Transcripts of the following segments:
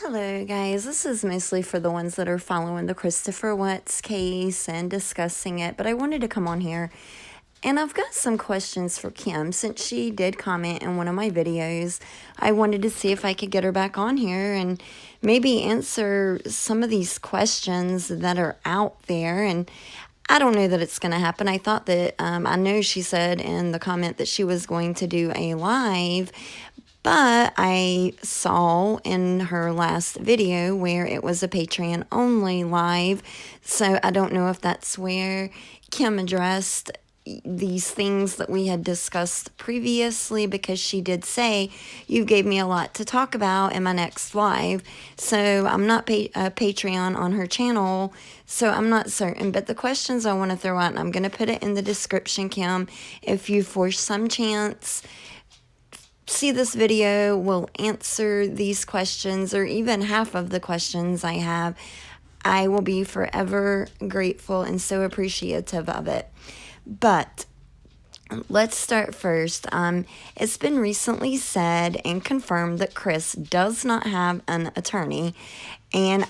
Hello guys, this is mostly for the ones that are following the Christopher Watts case and discussing it, but I wanted to come on here and I've got some questions for Kim. Since she did comment in one of my videos, I wanted to see if I could get her back on here and maybe answer some of these questions that are out there. And I don't know that it's going to happen. I thought that, I know she said in the comment that she was going to do a live, but I saw in her last video where it was a Patreon only live, so I don't know if that's where Kim addressed these things that we had discussed previously, because she did say, you gave me a lot to talk about in my next live. So I'm not a Patreon on her channel, so I'm not certain. But the questions I want to throw out, and I'm going to put it in the description, Kim, if you for some chance see this video, will answer these questions, or even half of the questions I have, I will be forever grateful and so appreciative of it. But let's start first. It's been recently said and confirmed that Chris does not have an attorney, and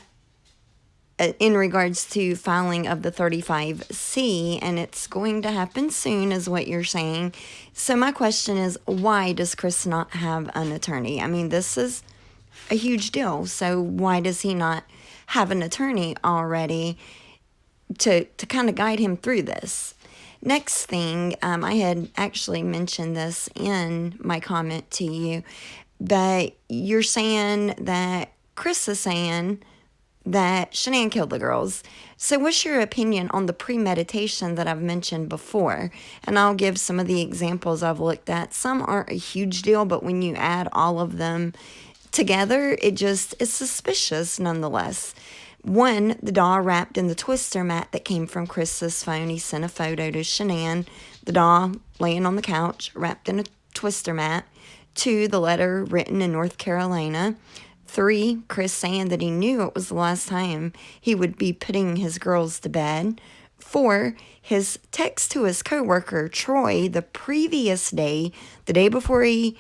in regards to filing of the 35C, and it's going to happen soon is what you're saying. So my question is, why does Chris not have an attorney? I mean, this is a huge deal, so why does he not have an attorney already to kind of guide him through this? Next thing, I had actually mentioned this in my comment to you, but you're saying that Chris is saying that Shanann killed the girls. So what's your opinion on the premeditation that I've mentioned before? And I'll give some of the examples I've looked at. Some aren't a huge deal, but when you add all of them together, it's suspicious nonetheless. One, the doll wrapped in the twister mat that came from Chris's phone. He sent a photo to Shanann, the doll laying on the couch, wrapped in a twister mat. Two, the letter written in North Carolina. Three, Chris saying that he knew it was the last time he would be putting his girls to bed. Four, his text to his coworker, Troy, the previous day, the day before he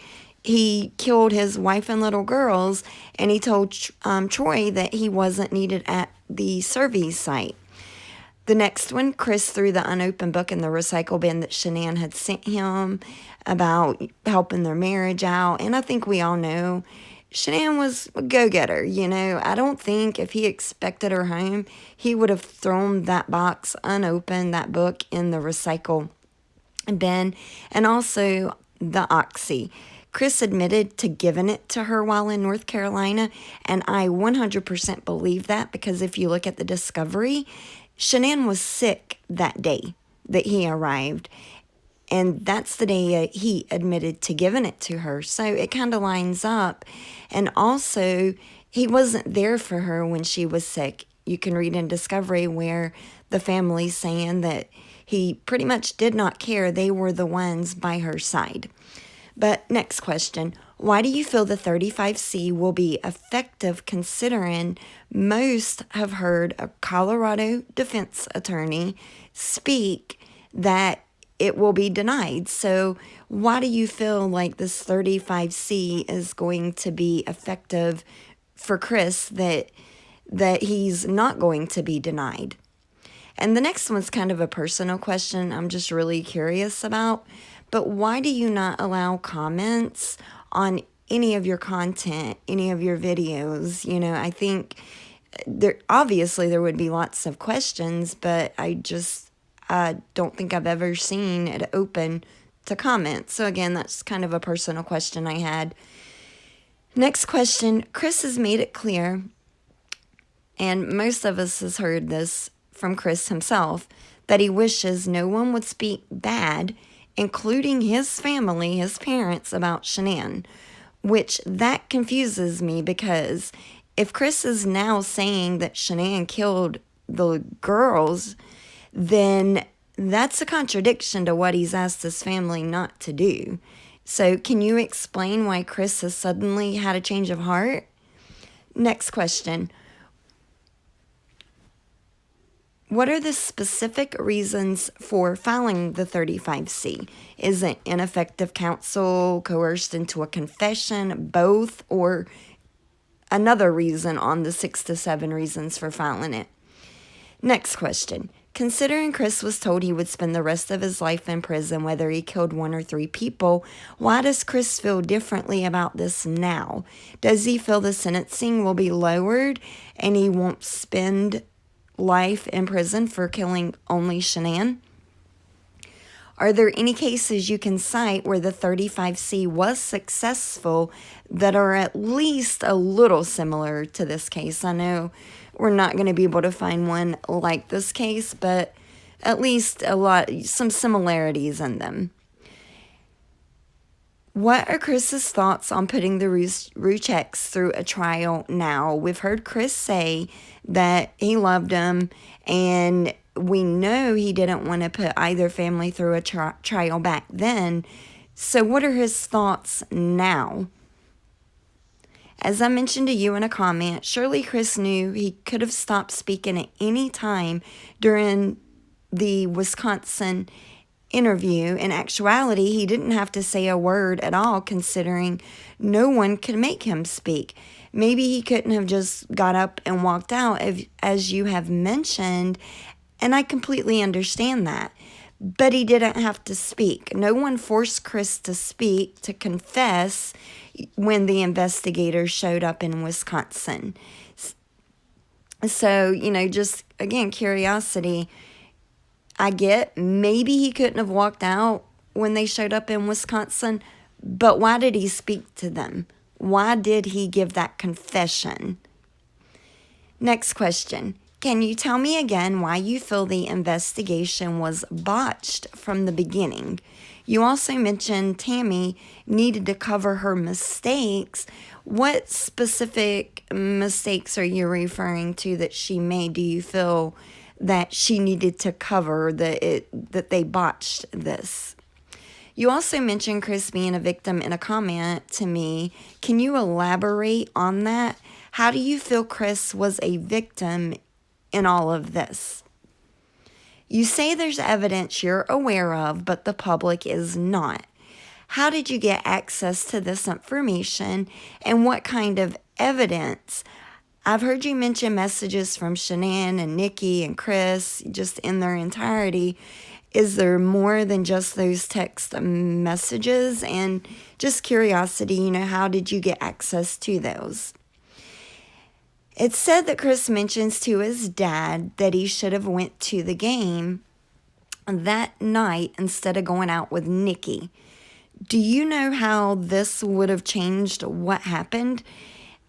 killed his wife and little girls, and he told Troy that he wasn't needed at the service site. The next one, Chris threw the unopened book in the recycle bin that Shanann had sent him about helping their marriage out. And I think we all know Shanann was a go-getter, you know. I don't think if he expected her home, he would have thrown that box unopened, that book, in the recycle bin. And also the Oxy. Chris admitted to giving it to her while in North Carolina, and I 100% believe that, because if you look at the discovery, Shanann was sick that day that he arrived. And that's the day he admitted to giving it to her. So it kind of lines up. And also, he wasn't there for her when she was sick. You can read in Discovery where the family's saying that he pretty much did not care. They were the ones by her side. But next question. Why do you feel the 35C will be effective, considering most have heard a Colorado defense attorney speak that it will be denied? So why do you feel like this 35C is going to be effective for Chris, that he's not going to be denied? And the next one's kind of a personal question I'm just really curious about. But why do you not allow comments on any of your content, any of your videos? You know, I think obviously there would be lots of questions, but I don't think I've ever seen it open to comments. So again, that's kind of a personal question I had. Next question. Chris has made it clear, and most of us has heard this from Chris himself, that he wishes no one would speak bad, including his family, his parents, about Shanann, which that confuses me, because if Chris is now saying that Shanann killed the girls, then that's a contradiction to what he's asked his family not to do. So can you explain why Chris has suddenly had a change of heart? Next question. What are the specific reasons for filing the 35C? Is it ineffective counsel, coerced into a confession, both, or another reason on the 6 to 7 reasons for filing it. Next question. Considering Chris was told he would spend the rest of his life in prison whether he killed 1 or 3 people, why does Chris feel differently about this now? Does he feel the sentencing will be lowered and he won't spend life in prison for killing only Shanann? Are there any cases you can cite where the 35C was successful that are at least a little similar to this case? I know we're not going to be able to find one like this case, but at least some similarities in them. What are Chris's thoughts on putting the Ruchex through a trial now? We've heard Chris say that he loved him, and we know he didn't want to put either family through a trial back then. So what are his thoughts now? As I mentioned to you in a comment, surely Chris knew he could have stopped speaking at any time during the Wisconsin interview. In actuality, he didn't have to say a word at all, considering no one could make him speak. Maybe he couldn't have just got up and walked out, as you have mentioned, and I completely understand that. But he didn't have to speak. No one forced Chris to speak, to confess, when the investigators showed up in Wisconsin. So, just, again, curiosity. I get maybe he couldn't have walked out when they showed up in Wisconsin, but why did he speak to them? Why did he give that confession? Next question. Can you tell me again why you feel the investigation was botched from the beginning? You also mentioned Tammy needed to cover her mistakes. What specific mistakes are you referring to that she made? Do you feel that she needed to cover that they botched this? You also mentioned Chris being a victim in a comment to me. Can you elaborate on that? How do you feel Chris was a victim in all of this? You say there's evidence you're aware of, but the public is not. How did you get access to this information, and what kind of evidence? I've heard you mention messages from Shanann and Nikki and Chris just in their entirety. Is there more than just those text messages? And just curiosity, how did you get access to those? It's said that Chris mentions to his dad that he should have went to the game that night instead of going out with Nikki. Do you know how this would have changed what happened?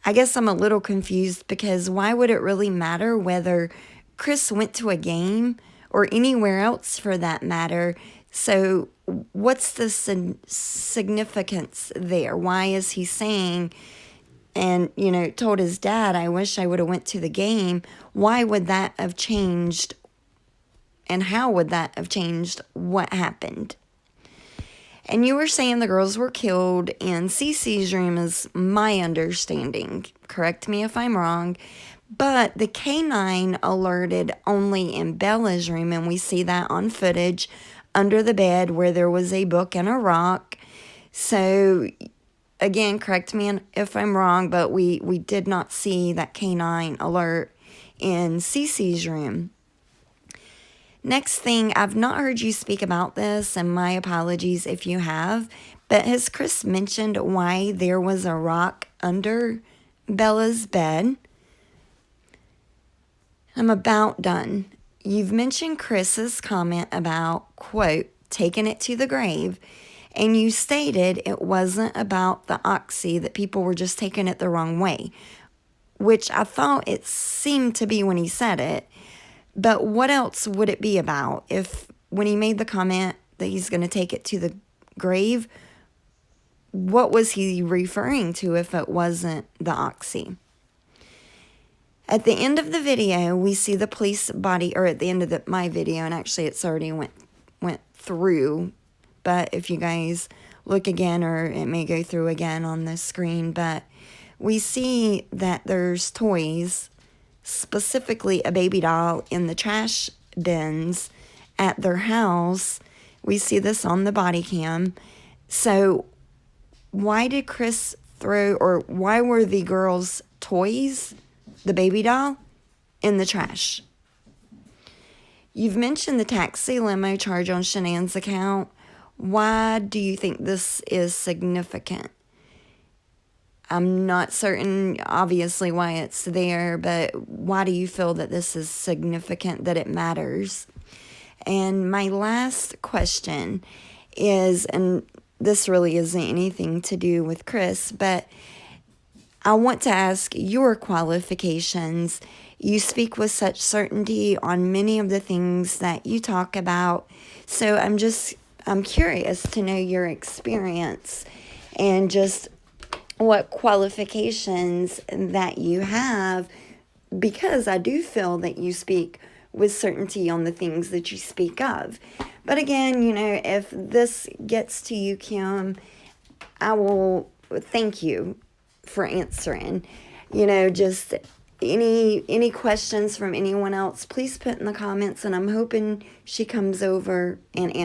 I guess I'm a little confused, because why would it really matter whether Chris went to a game or anywhere else for that matter? So what's the significance there? Why is he saying, and, told his dad, I wish I would have went to the game? Why would that have changed, and how would that have changed what happened? And you were saying the girls were killed in Cece's room, is my understanding. Correct me if I'm wrong. But the canine alerted only in Bella's room, and we see that on footage under the bed where there was a book and a rock. So, again, correct me if I'm wrong, but we did not see that canine alert in Cece's room. Next thing, I've not heard you speak about this, and my apologies if you have, but has Chris mentioned why there was a rock under Bella's bed? I'm about done. You've mentioned Chris's comment about, quote, taking it to the grave, and you stated it wasn't about the oxy, that people were just taking it the wrong way, which I thought it seemed to be when he said it. But what else would it be about? If when he made the comment that he's going to take it to the grave, what was he referring to if it wasn't the oxy? At the end of the video, we see the police body, or at the end of my video, and actually it's already went through, but if you guys look again, or it may go through again on the screen, but we see that there's toys, specifically a baby doll, in the trash bins at their house. We see this on the body cam. So why did Chris throw, or why were the girls' toys, the baby doll, in the trash? You've mentioned the taxi limo charge on Shanann's account. Why do you think this is significant? I'm not certain, obviously, why it's there, but why do you feel that this is significant, that it matters? And my last question is, and this really isn't anything to do with Chris, but I want to ask your qualifications. You speak with such certainty on many of the things that you talk about. So I'm curious to know your experience and just what qualifications that you have, because I do feel that you speak with certainty on the things that you speak of. But again, if this gets to you, Kim, I will thank you for answering. Just any questions from anyone else, please put in the comments, and I'm hoping she comes over and answers.